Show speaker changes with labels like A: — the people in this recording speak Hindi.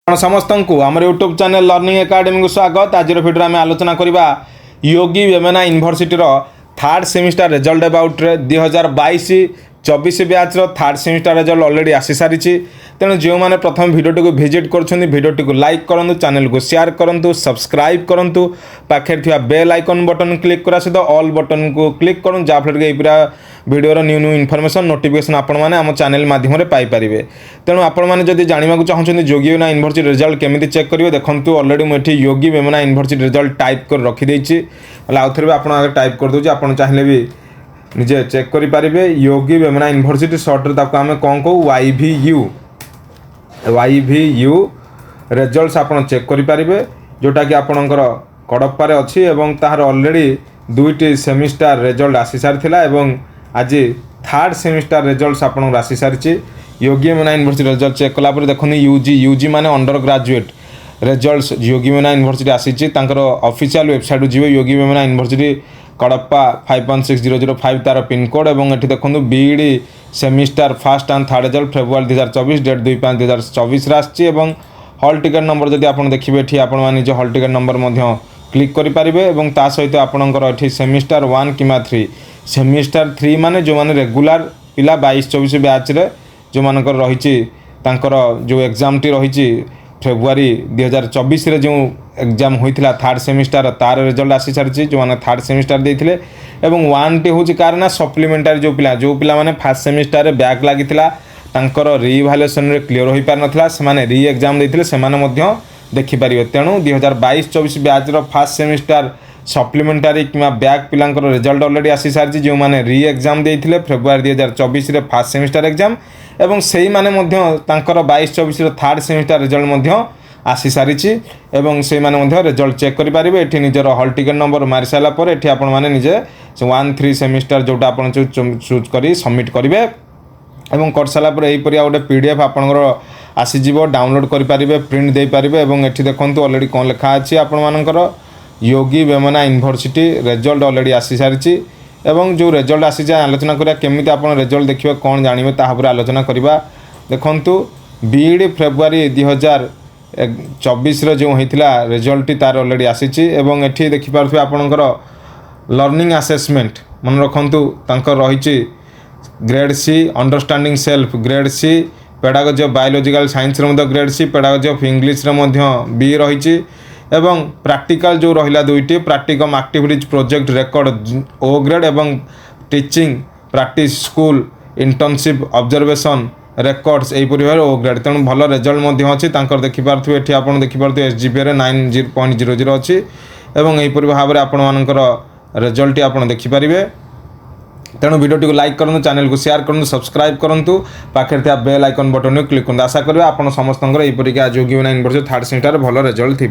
A: समस्त को आम यूट्यूब चैनल लर्निंग एकेडमी को स्वागत। आज भिडियो आम आलोचना करवा Yogi Vemana university third semester result about 2022-24 batch third semester result already आसी सारी। तेणु जो मैंने प्रथम भिडियोटी को विजिट करोटी को लाइक करूँ, चैनल को शेयर करूँ, सब्सक्राइब करूँ, पाखे थी बेल आइकन बटन क्लिक करा सहित ऑल बटन को क्लिक करूँ, जहाँफल कि पूरा भिडियोर न्यू न्यू इनफॉरमेशन नोटिफिकेशन आपण मैंने आम चैनल माध्यम पाइपर। तेणु आपण मैंने जब जानवा चाहते योगी वेमना यूनिवर्सिटी रिजल्ट केमी चेक करेंगे देखो ऑलरेडी मुझे योगी वेमना यूनिवर्सिटी रिजल्ट टाइप कर रखीदे। आउ थे भी आप टाइप करदे, आप चाहिए भी निजे चेक करेंगे। योगी वेमना यूनिवर्सिटी सर्ट्रे आम कौन कहू YVU रिजल्ट्स आप चेक करेंगे, जोटा कि आपणकर कडप्पार अच्छी एवं तार ऑलरेडी दुईटी सेमिस्टर रिजल्ट आसी सारी एवं आज थर्ड सेमिस्टर रिजल्ट्स आपन आसी सारी। Yogi Vemana university result check कलापर देखो यूजी माने undergraduate results Yogi Vemana university आसी। ऑफिशियल वेबसाइट जी योगी वेमना यूनिवर्सिटी कडप्पा 516005 तार पिनकोड एवं ये देखो BEd semester first and third result February 2024 date 2/5/2024 आसी। हॉल टिकेट नंबर जब आप देखिए ये आपण निज हॉल टिकेट नंबर क्लिक करेंगे और ता सहित आपणकर ये सेमिस्टर 1 कि 3 सेमिस्टर 3 माने जो माने रेगुलर पिला 22-24 बैच रे जो मानकर रही जो एग्जाम टी रही फेब्रुआरी 2024 रे जो एग्जाम होता थर्ड सेमिस्टर तार रिजल्ट आसी सारी। जो मैंने थर्ड सेमिस्टर देते एवं वन टी हूँ कार ना सप्लीमेंटारी जो पिला मैंने फर्स्ट सेमिस्टर बैक लगी रिइभालुएसन रे क्लीयर हो पार नाला से री एग्जाम देते से देखिपारे। तेणु 2022-24 बैच फर्स्ट सेमिस्टर सप्लीमेंटारी कि बैक पिलांकर रिजल्ट ऑलरेडी आसी सारी। जो मैंने री एग्जाम देते फेब्रुआरी 2024 रे फर्स्ट सेमिस्टर एग्जाम एवं से मैंने 22-24 थर्ड सेमिस्टर रिजल्ट आसी सारी एवं से मैंने रिजल्ट चेक करेंगे। ये निजर हॉल टिकेट नंबर मारी सारापर ये आपने निजे 1-3 सेमिस्टर जोटा आप चूज कर सबमिट करेंगे एवं कर सारापर यहीपरि गोटे PDF आपंकर आसीज डाउनलोड करेंगे, प्रिंट दे पारे। ये देखो ऑलरेडी कौन लिखा अच्छी आपंकर योगी वेमना यूनिवर्सिटी रिजल्ट ऑलरेडी आसी सारी एवं जो रिजल्ट आसी आलोचना करा केमी आप रिजल्ट देखिए कौन जानवे तापर आलोचना करवा। देखु बीईडी फेब्रुआरी 2024 जो होता रिजल्ट तार ऑलरेडी आसी ये देखिपे आपंकर लर्निंग असेसमेंट मन रखु रही grade C understanding self grade C pedagogy of biological science grade C pedagogy of English B रही एवं प्रैक्टिकल जो रहा दुईटी practicum activities project record O grade एवं teaching practice school internship observation records यहीपरि भाव ओ ग्रेड। तेणु भल रिजल्ट अच्छी देखिपे ये आप देखिपे SGPA 9.00 अच्छी एवं यहीपरि भाव में आपर रिजल्ट आप देखिपारे। तेणु वीडियो को लाइक करूँ, चैनल को शेयर करूँ, सब्सक्राइब करूँ, पाखे बेल आइकन बटन क्लिक करूँ। आशा करें आप समस्त योगी वेमना यूनिवर्सिटी थर्ड सेमिस्टर भल रिजल्ट थी।